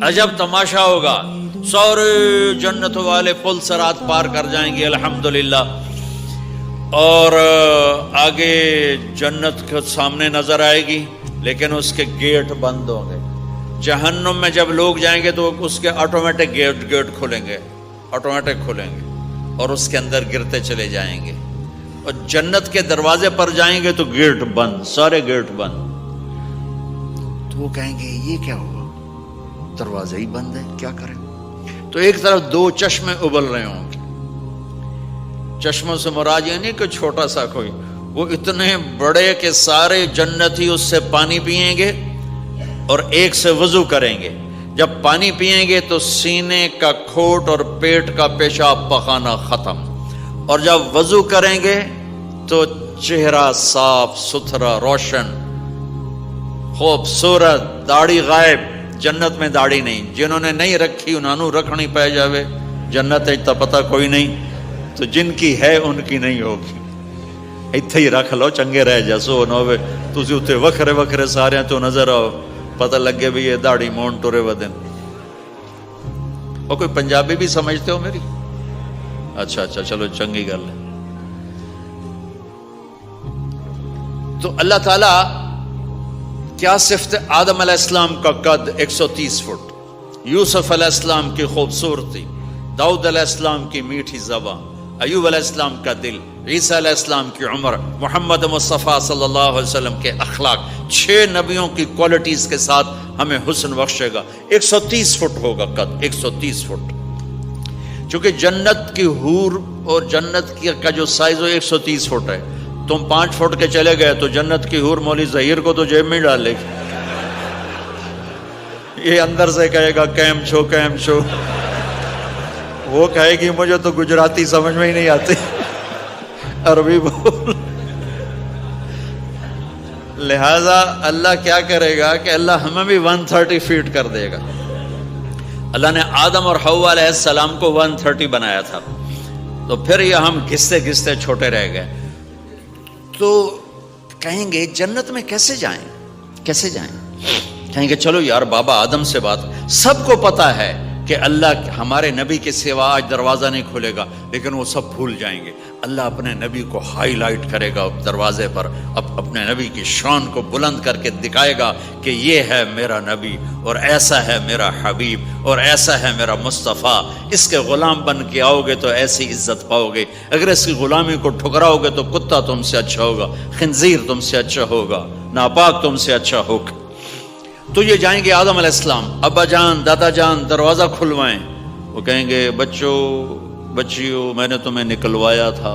عجب تماشا ہوگا، سارے جنت والے پل سرات پار کر جائیں گے الحمدللہ، اور آگے جنت کے سامنے نظر آئے گی لیکن اس کے گیٹ بند ہوں گے۔ جہنم میں جب لوگ جائیں گے تو اس کے آٹومیٹک گیٹ کھلیں گے، آٹومیٹک کھلیں گے اور اس کے اندر گرتے چلے جائیں گے، اور جنت کے دروازے پر جائیں گے تو گیٹ بند، سارے گیٹ بند۔ تو وہ کہیں گے یہ کیا ہوا، دروازے ہی بند ہے، کیا کریں؟ تو ایک طرف دو چشمے ابل رہے ہوں گے، چشموں سے مراد یہ نہیں کہ چھوٹا سا کوئی، وہ اتنے بڑے کہ سارے جنتی اس سے پانی پئیں گے اور ایک سے وضو کریں گے۔ جب پانی پئیں گے تو سینے کا کھوٹ اور پیٹ کا پیشاب پخانا ختم، اور جب وضو کریں گے تو چہرہ صاف ستھرا روشن خوبصورت، داڑھی غائب۔ جنت میں داڑھی نہیں، جنہوں نے نہیں رکھی انہوں نے رکھنی پہ جاوے، جنت تا پتہ کوئی نہیں، تو جن کی ہے ان کی نہیں ہوگی۔ اتھے ہی رکھ لو چنگے رہ جسو نہ ہوئے تسی اتھے وکھرے وکھرے سارے تو نظر آؤ، پتہ لگے بھی یہ داڑھی مون ٹورے ودن۔ اور کوئی پنجابی بھی سمجھتے ہو میری؟ اچھا چلو چنگی گل ہے۔ تو اللہ تعالیٰ کیا صفت آدم علیہ السلام کا قد 130 فٹ، یوسف علیہ السلام کی خوبصورتی، داؤد علیہ السلام کی میٹھی زبان، ایوب علیہ السلام کا دل، عیسیٰ علیہ السلام کی عمر، محمد مصطفیٰ صلی اللہ علیہ وسلم کے اخلاق، 6 نبیوں کی کوالٹیز کے ساتھ ہمیں حسن بخشے گا۔ 130 فٹ ہوگا قد، 130 فٹ۔ چونکہ جنت کی حور اور جنت کا جو سائز ہو 130 فٹ ہے، تم 5 فٹ کے چلے گئے تو جنت کی حور مولی ظہیر کو تو جیب میں ڈال لے گی، یہ اندر سے کہے گا کیم چھو کیم چھو، وہ کہے گی مجھے تو گجراتی سمجھ میں ہی نہیں آتی، عربی بول۔ لہذا اللہ کیا کرے گا کہ اللہ ہمیں بھی 130 فیٹ کر دے گا۔ اللہ نے آدم اور حوا علیہ السلام کو 130 بنایا تھا، تو پھر یہ ہم گھستے گھستے چھوٹے رہ گئے۔ تو کہیں گے جنت میں کیسے جائیں، کیسے جائیں؟ کہیں گے چلو یار بابا آدم سے بات، سب کو پتا ہے کہ اللہ ہمارے نبی کے سوا آج دروازہ نہیں کھلے گا، لیکن وہ سب بھول جائیں گے۔ اللہ اپنے نبی کو ہائی لائٹ کرے گا دروازے پر، اپنے نبی کی شان کو بلند کر کے دکھائے گا کہ یہ ہے میرا نبی، اور ایسا ہے میرا حبیب، اور ایسا ہے میرا مصطفیٰ۔ اس کے غلام بن کے آؤ گے تو ایسی عزت پاؤ گے، اگر اس کی غلامی کو ٹھکراؤ گے تو کتا تم سے اچھا ہوگا، خنزیر تم سے اچھا ہوگا، ناپاک تم سے اچھا ہوگا۔ تو یہ جائیں گے آدم علیہ السلام، ابا جان دادا جان دروازہ کھلوائیں۔ وہ کہیں گے بچوں بچیوں میں نے تمہیں نکلوایا تھا،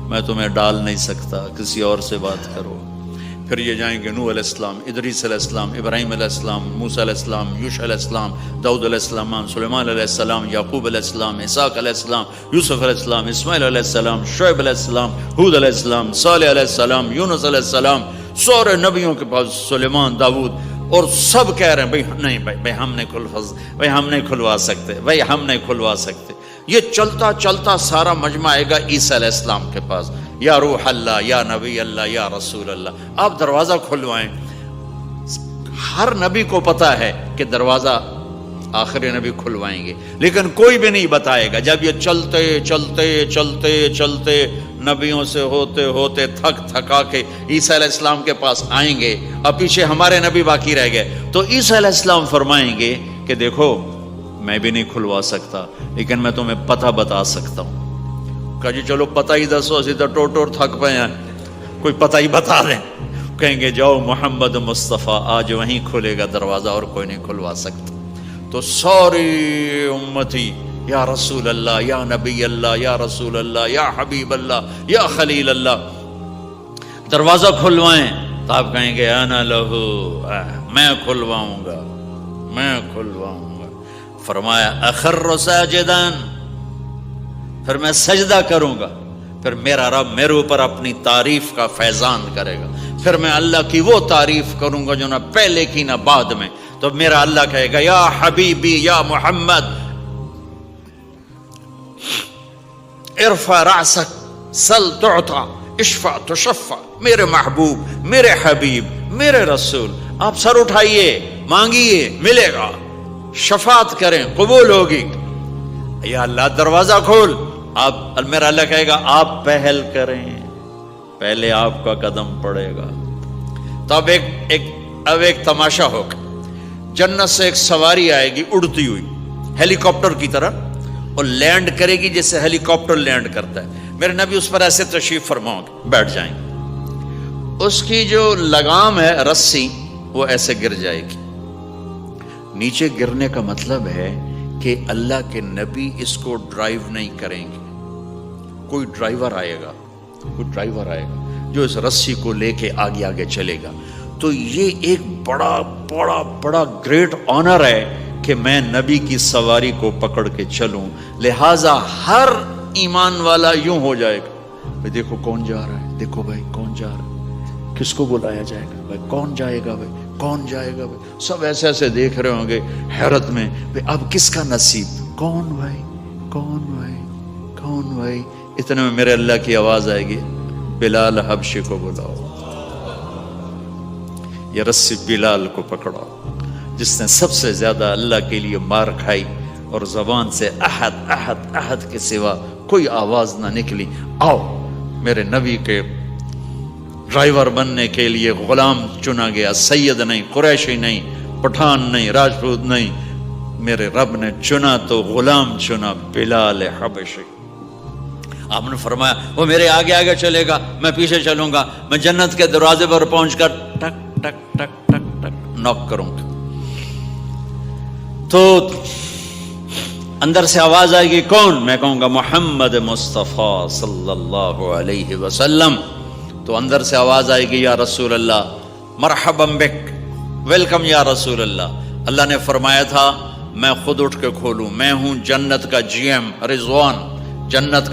میں تمہیں ڈال نہیں سکتا، کسی اور سے بات کرو۔ پھر یہ جائیں گے نوح علیہ السلام، ادریس علیہ السلام، ابراہیم علیہ السلام، موسیٰ علیہ السلام، یوشع علیہ السلام، داؤد علیہ السلام، سلیمان علیہ السلام، یعقوب علیہ السلام، اسحاق علیہ السلام، یوسف علیہ السلام، اسماعیل علیہ السلام، شعیب علیہ السلام، ہود علیہ السلام، صالح علیہ السلام، یونس علیہ السلام، سارے نبیوں کے پاس، سلیمان، داؤد، اور سب کہہ رہے ہیں بھائی نہیں بھائی ہم نہیں کھلوا سکتے، بھائی ہم نہیں کھلوا سکتے۔ یہ چلتا چلتا سارا مجمع آئے گا عیسیٰ علیہ السلام کے پاس، یا روح اللہ، یا نبی اللہ، یا رسول اللہ، آپ دروازہ کھلوائیں۔ ہر نبی کو پتا ہے کہ دروازہ آخری نبی کھلوائیں گے، لیکن کوئی بھی نہیں بتائے گا۔ جب یہ چلتے چلتے چلتے چلتے نبیوں سے ہوتے ہوتے تھک تھکا کے عیسیٰ علیہ السلام کے پاس آئیں گے، اور پیچھے ہمارے نبی باقی رہ گئے، تو عیسیٰ علیہ السلام فرمائیں گے کہ دیکھو میں بھی نہیں کھلوا سکتا، لیکن میں تمہیں پتہ بتا سکتا ہوں۔ کہا جی چلو پتہ ہی دسو، اسی تو ٹوٹ تھک پے ہیں، کوئی پتہ ہی بتا دیں۔ کہیں گے جاؤ محمد مصطفیٰ، آج وہیں کھلے گا دروازہ اور کوئی نہیں کھلوا سکتا۔ تو ساری امتی یا رسول اللہ، یا نبی اللہ، یا رسول اللہ، یا حبیب اللہ، یا خلیل اللہ، دروازہ کھلوائیں۔ تو آپ کہیں گے انا لہو، میں کھلواؤں گا، میں کھلواؤں گا۔ فرمایا اخر ساجداً، پھر میں سجدہ کروں گا، پھر میرا رب میرے اوپر اپنی تعریف کا فیضان کرے گا، پھر میں اللہ کی وہ تعریف کروں گا جو نہ پہلے کی نہ بعد میں۔ تو میرا اللہ کہے گا یا حبیبی یا محمد ارفع رأسک سل تعطا اشفع تشفع، میرے محبوب، میرے حبیب، میرے رسول، آپ سر اٹھائیے، مانگیے، ملے گا۔ شفاعت کریں قبول ہوگی. یا اللہ دروازہ کھول. آپ میرا اللہ کہے گا آپ پہل کریں, پہلے آپ کا قدم پڑے گا. تو اب ایک تماشا ہوگا. جنت سے ایک سواری آئے گی اڑتی ہوئی ہیلی کاپٹر کی طرح, اور لینڈ کرے گی جیسے ہیلی کاپٹر لینڈ کرتا ہے. میرے نبی اس پر ایسے تشریف فرماؤ گے, بیٹھ جائیں گے. اس کی جو لگام ہے رسی وہ ایسے گر جائے گی. نیچے گرنے کا مطلب ہے کہ اللہ کے نبی اس کو ڈرائیو نہیں کریں گے. کوئی ڈرائیور آئے گا جو اس رسی کو لے کے آگے آگے چلے گا. تو یہ ایک بڑا بڑا بڑا گریٹ آنر ہے کہ میں نبی کی سواری کو پکڑ کے چلوں. لہذا ہر ایمان والا یوں ہو جائے گا, بھائی دیکھو کون جا رہا ہے, دیکھو بھائی کون جا رہا ہے, کس کو بلایا جائے گا, بھائی کون جائے گا, بھائی کون جائے گا. بھائی سب ایسے ایسے دیکھ رہے ہوں گے حیرت میں, بھائی اب کس کا نصیب, کون بھائی, کون بھائی, کون بھائی. اتنے میں میرے اللہ کی آواز آئے گی, بلال حبشی کو بلاؤ. یہ رسی بلال کو پکڑاؤ جس نے سب سے زیادہ اللہ کے لیے مار کھائی اور زبان سے احد احد احد کے سوا کوئی آواز نہ نکلی. آؤ میرے نبی کے ڈرائیور بننے کے لیے غلام چنا گیا. سید نہیں, قریشی نہیں, پٹھان نہیں, راجپوت نہیں, میرے رب نے چنا تو غلام چنا, بلال حبشی. آپ نے فرمایا وہ میرے آگے آگے چلے گا, میں پیچھے چلوں گا, میں جنت کے دروازے پر پہنچ کر ٹک ٹک ٹک ٹک ٹک نوک کروں گا. تو اندر سے آواز آئے گی, کون؟ میں کہوں گا محمد مصطفیٰ صلی اللہ علیہ وسلم. تو اندر سے آواز آئے گی, یا رسول اللہ, مرحبا بک, ویلکم یا رسول اللہ. اللہ نے فرمایا تھا میں خود اٹھ کے کھولوں, میں ہوں جنت کا جی ایم رضوان, جنت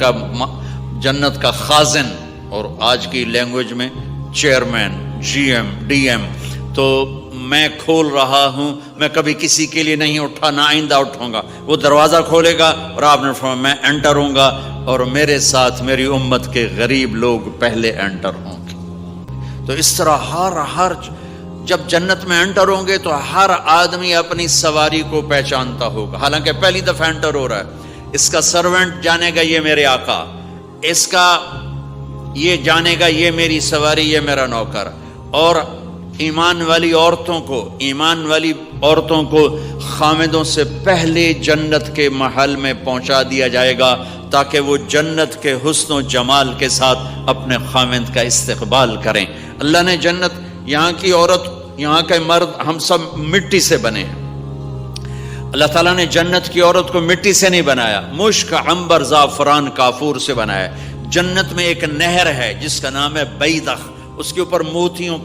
کا خازن, اور آج کی لینگویج میں chairman, G M, D M. تو میں کھول رہا ہوں, میں کبھی کسی کے لیے نہیں اٹھا, نہ آئندہ اٹھوں گا. وہ دروازہ کھولے گا اور آپ نے فرمایا میں انٹر ہوں گا, اور میرے ساتھ میری امت کے غریب لوگ پہلے انٹر ہوں گے. تو اس طرح ہر جب جنت میں انٹر ہوں گے تو ہر آدمی اپنی سواری کو پہچانتا ہوگا. حالانکہ پہلی دفعہ انٹر ہو رہا ہے. اس کا سرونٹ جانے گا یہ میرے آقا, اس کا یہ جانے گا یہ میری سواری, یہ میرا نوکر. اور ایمان والی عورتوں کو خامدوں سے پہلے جنت کے محل میں پہنچا دیا جائے گا تاکہ وہ جنت کے حسن و جمال کے ساتھ اپنے خامد کا استقبال کریں. اللہ نے جنت, یہاں کی عورت, یہاں کے مرد, ہم سب مٹی سے بنے ہیں. اللہ تعالیٰ نے جنت کی عورت کو مٹی سے نہیں بنایا, مشک, عنبر, زعفران, کافور سے بنایا. جنت میں ایک نہر ہے جس کا نام ہے بیدخ, اس کے اوپر موتیوں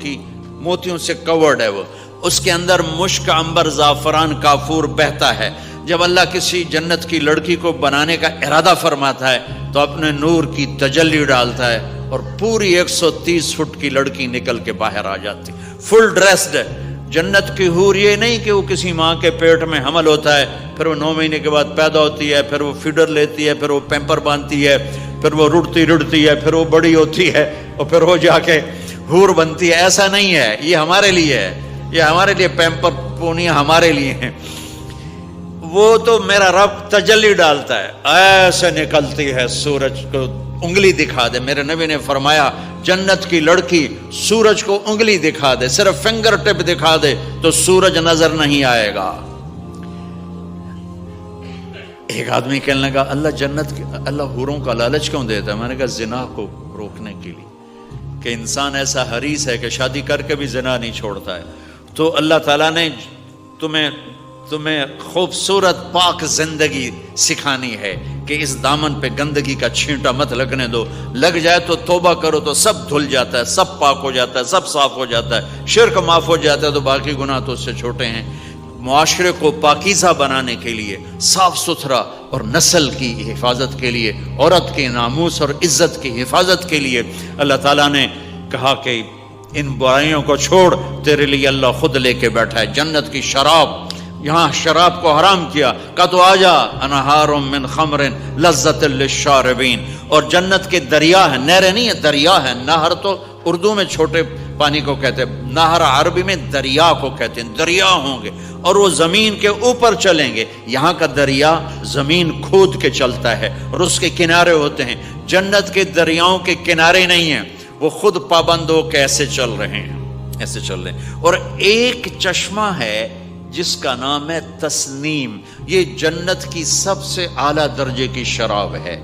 سے کورڈ ہے. وہ اس کے اندر مشک, عنبر, زعفران, کافور بہتا ہے. جب اللہ کسی جنت کی لڑکی کو بنانے کا ارادہ فرماتا ہے تو اپنے نور کی تجلی ڈالتا ہے اور پوری 130 فٹ کی لڑکی نکل کے باہر آ جاتی, فل ڈریسڈ ہے. جنت کی حور یہ نہیں کہ وہ کسی ماں کے پیٹ میں حمل ہوتا ہے, پھر وہ 9 مہینے کے بعد پیدا ہوتی ہے, پھر وہ فیڈر لیتی ہے, پھر وہ پیمپر باندھتی ہے, پھر وہ رڑتی ہے, پھر وہ بڑی ہوتی ہے, اور پھر وہ جا کے حور بنتی ہے. ایسا نہیں ہے, یہ ہمارے لیے ہے, یہ ہمارے لیے پیمپر پونی ہمارے لیے ہیں. وہ تو میرا رب تجلی ڈالتا ہے, ایسے نکلتی ہے سورج کو انگلی دکھا دے. میرے نبی نے فرمایا جنت کی لڑکی سورج کو انگلی دکھا دے, صرف فنگر ٹپ دکھا دے تو سورج نظر نہیں آئے گا. ایک آدمی کہنے لگا اللہ حوروں کا لالچ کیوں دیتا ہے؟ میں نے کہا زنا کو روکنے کے لیے, کہ انسان ایسا حریص ہے کہ شادی کر کے بھی زنا نہیں چھوڑتا ہے. تو اللہ تعالیٰ نے تمہیں خوبصورت پاک زندگی سکھانی ہے کہ اس دامن پہ گندگی کا چھینٹا مت لگنے دو. لگ جائے تو توبہ کرو تو سب دھل جاتا ہے, سب پاک ہو جاتا ہے, سب صاف ہو جاتا ہے, شرک معاف ہو جاتا ہے, تو باقی گناہ تو اس سے چھوٹے ہیں. معاشرے کو پاکیزہ بنانے کے لیے, صاف ستھرا, اور نسل کی حفاظت کے لیے, عورت کے ناموس اور عزت کی حفاظت کے لیے اللہ تعالیٰ نے کہا کہ ان برائیوں کو چھوڑ, تیرے لیے اللہ خود لے کے بیٹھا ہے جنت کی شراب. یہاں شراب کو حرام کیا, کہا تو آجا انہار من خمر لذت للشاربین. اور جنت کے دریا ہے, نہریں نہیں ہے, دریا ہے. نہر تو اردو میں چھوٹے پانی کو کہتے ہیں، نہر عربی میں دریا کو کہتے ہیں، دریا ہوں گے اور وہ زمین کے اوپر چلیں گے۔ یہاں کا دریا زمین کھود کے چلتا ہے اور اس کے کنارے ہوتے ہیں۔ جنت کے دریاؤں کے کنارے نہیں ہیں، وہ خود پابند ہو کے ایسے چل رہے ہیں، ایسے چل رہے ہیں۔ اور ایک چشمہ ہے جس کا نام ہے تسنیم، یہ جنت کی سب سے اعلیٰ درجے کی شراب ہے۔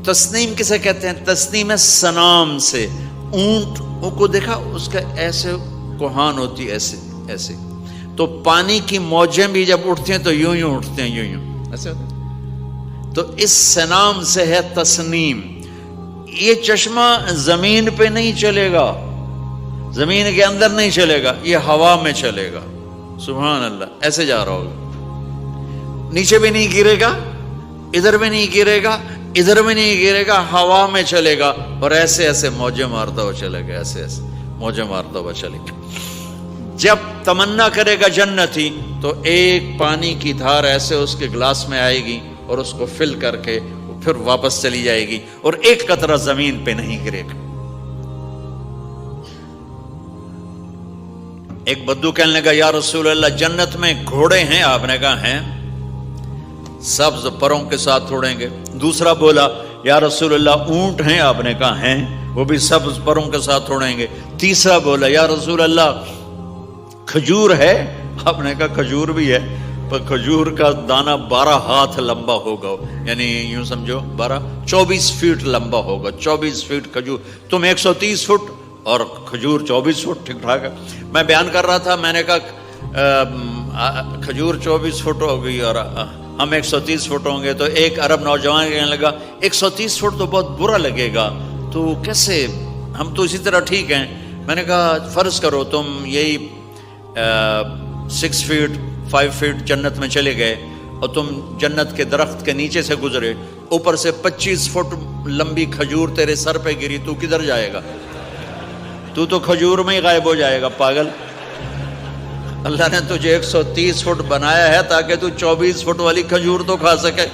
تسنیم کسے کہتے ہیں؟ تسنیم ہے سنام سے، اونٹ کو دیکھا اس کا ایسے کوہان ہوتی ایسے ایسے، تو پانی کی موجیں بھی جب اٹھتی ہیں تو یوں یوں اٹھتے ہیں، یوں یوں ایسے ہوتے ہیں۔ تو اس سنام سے ہے تسنیم۔ یہ چشمہ زمین پہ نہیں چلے گا، زمین کے اندر نہیں چلے گا، یہ ہوا میں چلے گا۔ سبحان اللہ، ایسے جا رہا ہوگا، نیچے بھی نہیں گرے گا، ادھر بھی نہیں گرے گا، ادھر میں نہیں گرے گا، ہوا میں چلے گا اور ایسے ایسے موجیں مارتا ہوا چلے گا، ایسے ایسے موجیں مارتا ہوا چلے گا۔ جب تمنا کرے گا جنتی تو ایک پانی کی دھار ایسے اس کے گلاس میں آئے گی اور اس کو فل کر کے پھر واپس چلی جائے گی اور ایک قطرہ زمین پہ نہیں گرے گا۔ ایک بدو کہنے لگا یا رسول اللہ جنت میں گھوڑے ہیں؟ آپ نے کہا ہیں، سبز پروں کے ساتھ اڑیں گے۔ دوسرا بولا یا رسول اللہ اونٹ ہیں؟ آپ نے کہا ہیں، وہ بھی سبز پروں کے ساتھ اڑیں گے۔ تیسرا بولا یا رسول اللہ کھجور ہے؟ آپ نے کہا کھجور بھی ہے، پر کھجور کا دانہ 12 ہاتھ لمبا ہوگا، یعنی یوں سمجھو 24 فٹ لمبا ہوگا، 24 فٹ کھجور، تم 130 فٹ اور کھجور 24 فٹ، ٹھیک ٹھاک ہے۔ میں بیان کر رہا تھا، میں نے کہا کھجور 24 فٹ ہوگی اور ہم 130 فٹ ہوں گے، تو ایک عرب نوجوان کہنے لگا 130 فٹ تو بہت برا لگے گا، تو کیسے، ہم تو اسی طرح ٹھیک ہیں۔ میں نے کہا فرض کرو تم یہی 6 فٹ 5 فٹ جنت میں چلے گئے اور تم جنت کے درخت کے نیچے سے گزرے، اوپر سے 25 فٹ لمبی کھجور تیرے سر پہ گری، تو کدھر جائے گا؟ تو کھجور میں ہی غائب ہو جائے گا، پاگل۔ اللہ نے تجھے 130 فٹ بنایا ہے تاکہ تو 24 فٹ والی کھجور تو کھا سکے۔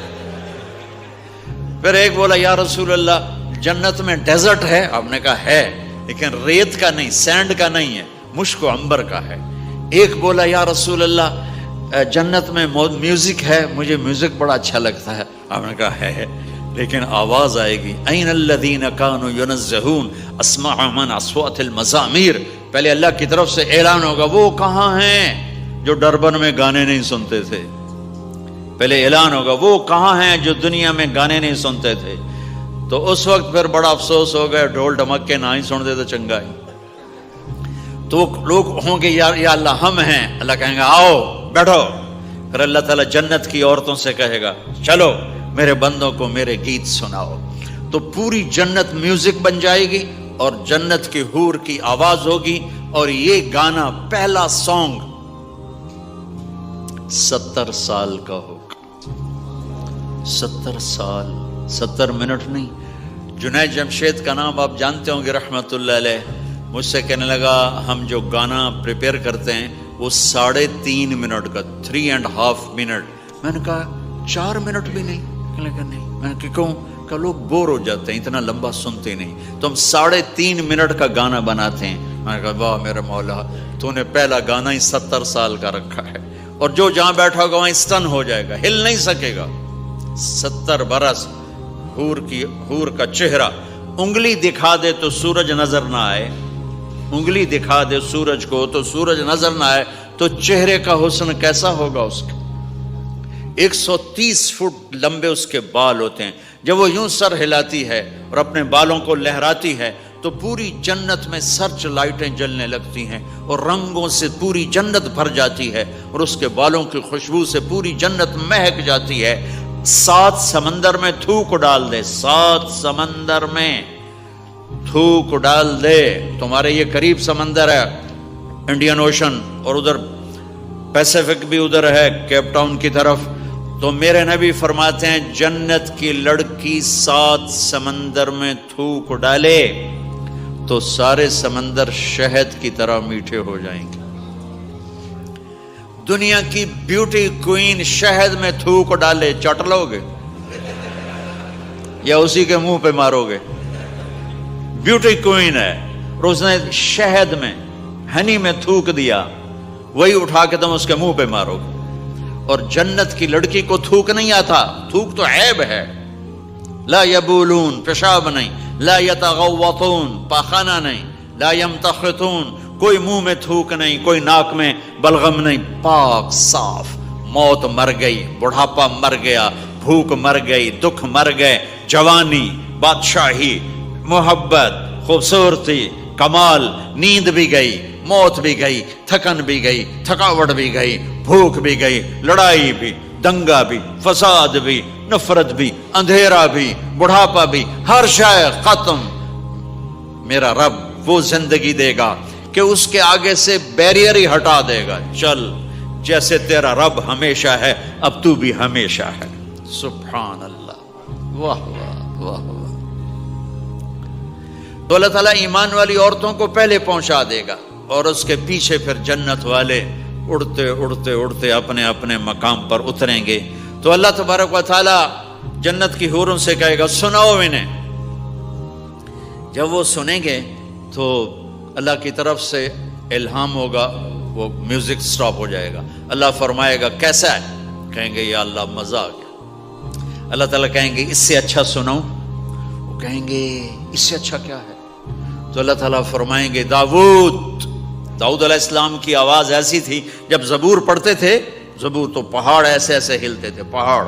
پھر ایک بولا یا رسول اللہ جنت میں ڈیزرٹ ہے؟ آپ نے کہا ہے، لیکن ریت کا نہیں، سینڈ کا نہیں ہے، مشک و عنبر کا ہے۔ ایک بولا یا رسول اللہ جنت میں میوزک ہے؟ مجھے میوزک بڑا اچھا لگتا ہے۔ آپ نے کہا ہے، لیکن آواز آئے گی این الذین کانوا ینزہون اسمع من اصوات المزامیر، پہلے اللہ کی طرف سے اعلان ہوگا وہ کہاں ہیں جو ڈربن میں گانے نہیں سنتے تھے، پہلے اعلان ہوگا وہ کہاں ہیں جو دنیا میں گانے نہیں سنتے تھے۔ تو اس وقت پھر بڑا افسوس ہو گیا، ڈھول ڈھمکے نہ ہی سنتے تو چنگا ہے۔ تو لوگ ہوں گے یا اللہ ہم ہیں، اللہ کہیں گا آؤ بیٹھو، پھر اللہ تعالیٰ جنت کی عورتوں سے کہے گا چلو میرے بندوں کو میرے گیت سناؤ، تو پوری جنت میوزک بن جائے گی اور جنت کی حور کی آواز ہوگی، اور یہ گانا پہلا سانگ 70 سال کا ہوگا۔ 70 سال، 70 منٹ نہیں۔ جنید جمشید کا نام آپ جانتے ہوں گے رحمت اللہ علیہ، مجھ سے کہنے لگا ہم جو گانا پریپیئر کرتے ہیں وہ 3.5 منٹ کا، 3.5 منٹ۔ میں نے کہا 4 منٹ بھی نہیں؟ کہنے لگا نہیں۔ میں نے کہا کیوں؟ کہ لوگ بور ہو جاتے ہیں، اتنا لمبا سنتے نہیں، تو ہم 3.5 منٹ کا گانا بناتے ہیں۔ میں نے کہا واہ میرے مولا، تو نے پہلا گانا ہی 70 سال کا رکھا ہے، اور جو جہاں بیٹھا ہوگا وہاں اسٹن ہو جائے گا، ہل نہیں سکے گا۔ 70 برس حور کا چہرہ، انگلی دکھا دے تو سورج نظر نہ آئے، انگلی دکھا دے سورج کو تو سورج نظر نہ آئے، تو چہرے کا حسن کیسا ہوگا اس کا۔ 130 فٹ لمبے اس کے بال ہوتے ہیں، جب وہ یوں سر ہلاتی ہے اور اپنے بالوں کو لہراتی ہے تو پوری جنت میں سرچ لائٹیں جلنے لگتی ہیں اور رنگوں سے پوری جنت بھر جاتی ہے، اور اس کے بالوں کی خوشبو سے پوری جنت مہک جاتی ہے۔ 7 سمندر میں تھوک ڈال دے، 7 سمندر میں تھوک ڈال دے، تمہارے یہ قریب سمندر ہے انڈین اوشن، اور ادھر پیسیفک بھی ادھر ہے کیپ ٹاؤن کی طرف، تو میرے نبی فرماتے ہیں جنت کی لڑکی 7 سمندر میں تھوک ڈالے تو سارے سمندر شہد کی طرح میٹھے ہو جائیں گے۔ دنیا کی بیوٹی کوئین شہد میں تھوک ڈالے، چٹ لو گے یا اسی کے منہ پہ مارو گے؟ بیوٹی کوئین ہے، اور اس نے شہد میں ہنی میں تھوک دیا، وہی اٹھا کے تم اس کے منہ پہ مارو گے۔ اور جنت کی لڑکی کو تھوک نہیں آتا، تھوک تو عیب ہے، لا یبولون پیشاب نہیں، لا یتغوطون پاخانہ نہیں، لا یمتخطون کوئی منہ میں تھوک نہیں، کوئی ناک میں بلغم نہیں، پاک صاف۔ موت مر گئی، بڑھاپا مر گیا، بھوک مر گئی، دکھ مر گئے، جوانی، بادشاہی، محبت، خوبصورتی، کمال، نیند بھی گئی، موت بھی گئی، تھکن بھی گئی، تھکاوٹ بھی گئی، بھوک بھی گئی، لڑائی بھی، دنگا بھی، فساد بھی، نفرت بھی، اندھیرا بھی، بڑھاپا بھی، ہر شے ختم۔ میرا رب وہ زندگی دے گا کہ اس کے آگے سے بیریئر ہی ہٹا دے گا، چل جیسے تیرا رب ہمیشہ ہے اب تو بھی ہمیشہ ہے۔ سبحان اللہ، واہ واہ واہ واہ۔ تو اللہ تعالیٰ ایمان والی عورتوں کو پہلے پہنچا دے گا اور اس کے پیچھے پھر جنت والے اڑتے اڑتے اڑتے اپنے اپنے مقام پر اتریں گے۔ تو اللہ تبارک و تعالیٰ جنت کی حوروں سے کہے گا سناؤ انہیں۔ جب وہ سنیں گے تو اللہ کی طرف سے الہام ہوگا، وہ میوزک سٹاپ ہو جائے گا، اللہ فرمائے گا کیسا ہے؟ کہیں گے یا اللہ مزہ آ گیا۔ اللہ تعالیٰ کہیں گے اس سے اچھا سناؤں؟ وہ کہیں گے اس سے اچھا کیا ہے؟ تو اللہ تعالیٰ فرمائیں گے داؤد علیہ السلام کی آواز ایسی تھی، جب زبور پڑھتے تھے زبور تو پہاڑ ایسے ایسے ہلتے تھے، پہاڑ۔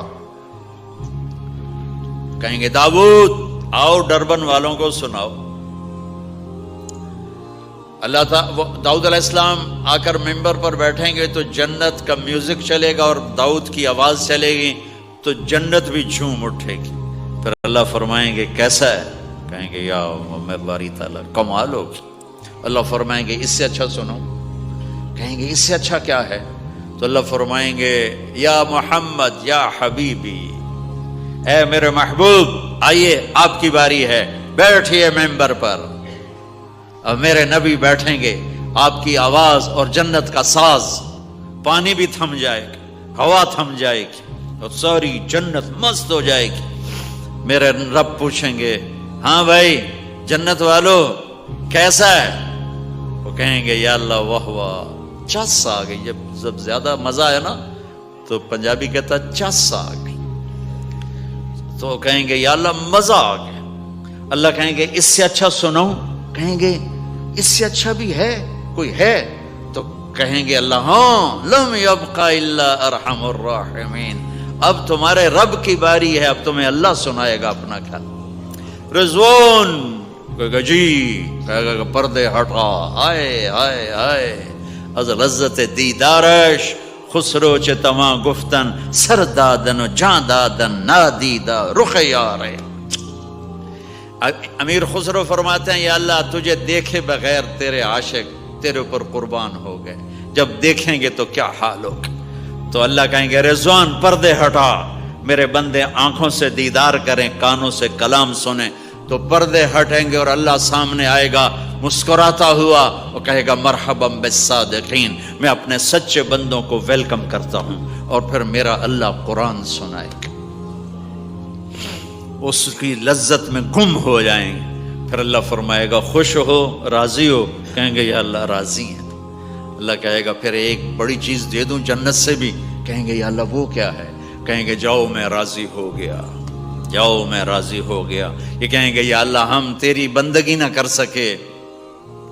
کہیں گے داؤد آؤ ڈربن والوں کو سناؤ۔ اللہ تعالیٰ داؤد علیہ السلام آ کر ممبر پر بیٹھیں گے تو جنت کا میوزک چلے گا اور داؤد کی آواز چلے گی تو جنت بھی جھوم اٹھے گی۔ پھر اللہ فرمائیں گے کیسا ہے؟ کہیں گے یا باری تعالیٰ کمال ہوگی۔ اللہ فرمائیں گے اس سے اچھا سنو۔ کہیں گے اس سے اچھا کیا ہے؟ تو اللہ فرمائیں گے یا محمد یا حبیبی، اے میرے محبوب آئیے آپ کی باری ہے، بیٹھیے ممبر پر۔ اب میرے نبی بیٹھیں گے، آپ کی آواز اور جنت کا ساز، پانی بھی تھم جائے گا، ہوا تھم جائے گی اور ساری جنت مست ہو جائے گی۔ میرے رب پوچھیں گے ہاں بھائی جنت والو کیسا ہے؟ وہ کہیں گے یا اللہ واہ واہ، چس آ گئی۔ جب زیادہ مزہ ہے نا تو پنجابی کہتا چس آ گئی، تو کہیں گے یا اللہ مزہ آ گیا۔ اللہ کہیں گے اس سے اچھا سناؤں؟ کہیں گے اس سے اچھا بھی ہے، کوئی ہے؟ تو کہیں گے اللہ ہاں لم یبقى الا ارحم الراحمین، اب تمہارے رب کی باری ہے، اب تمہیں اللہ سنائے گا اپنا خیال۔ رضوان کہے گا جی، کہے گا پردے ہٹا، آئے آئے آئے از لذت دیدارش خسرو چه تما گفتن سر دادن و جان دادن نادیدہ رخ یارے۔ امیر خسرو فرماتے ہیں یا اللہ تجھے دیکھے بغیر تیرے عاشق تیرے اوپر قربان ہو گئے، جب دیکھیں گے تو کیا حال ہوگا؟ تو اللہ کہیں گے رضوان پردے ہٹا، میرے بندے آنکھوں سے دیدار کریں، کانوں سے کلام سنیں، تو پردے ہٹیں گے اور اللہ سامنے آئے گا مسکراتا ہوا اور کہے گا مرحبا بالصادقین، میں اپنے سچے بندوں کو ویلکم کرتا ہوں۔ اور پھر میرا اللہ قرآن سنائے گا، اس کی لذت میں گم ہو جائیں گے۔ پھر اللہ فرمائے گا خوش ہو، راضی ہو؟ کہیں گے یا اللہ راضی ہیں۔ اللہ کہے گا پھر ایک بڑی چیز دے دوں جنت سے بھی؟ کہیں گے یا اللہ وہ کیا ہے؟ کہیں گے جاؤ میں راضی ہو گیا، جاؤ میں راضی ہو گیا۔ یہ کہیں گے یا اللہ ہم تیری بندگی نہ کر سکے،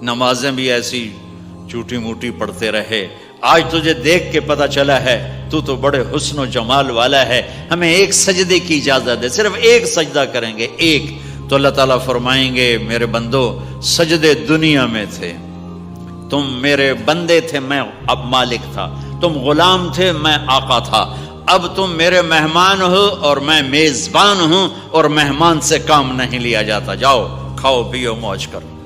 نمازیں بھی ایسی چوٹی موٹی پڑھتے رہے، آج تجھے دیکھ کے پتہ چلا ہے تو بڑے حسن و جمال والا ہے، ہمیں ایک سجدے کی اجازت دے، صرف ایک سجدہ کریں گے، ایک۔ تو اللہ تعالیٰ فرمائیں گے میرے بندو سجدے دنیا میں تھے، تم میرے بندے تھے، میں اب مالک تھا، تم غلام تھے، میں آقا تھا، اب تم میرے مہمان ہو اور میں میزبان ہوں، اور مہمان سے کام نہیں لیا جاتا، جاؤ کھاؤ پیو موج کرو۔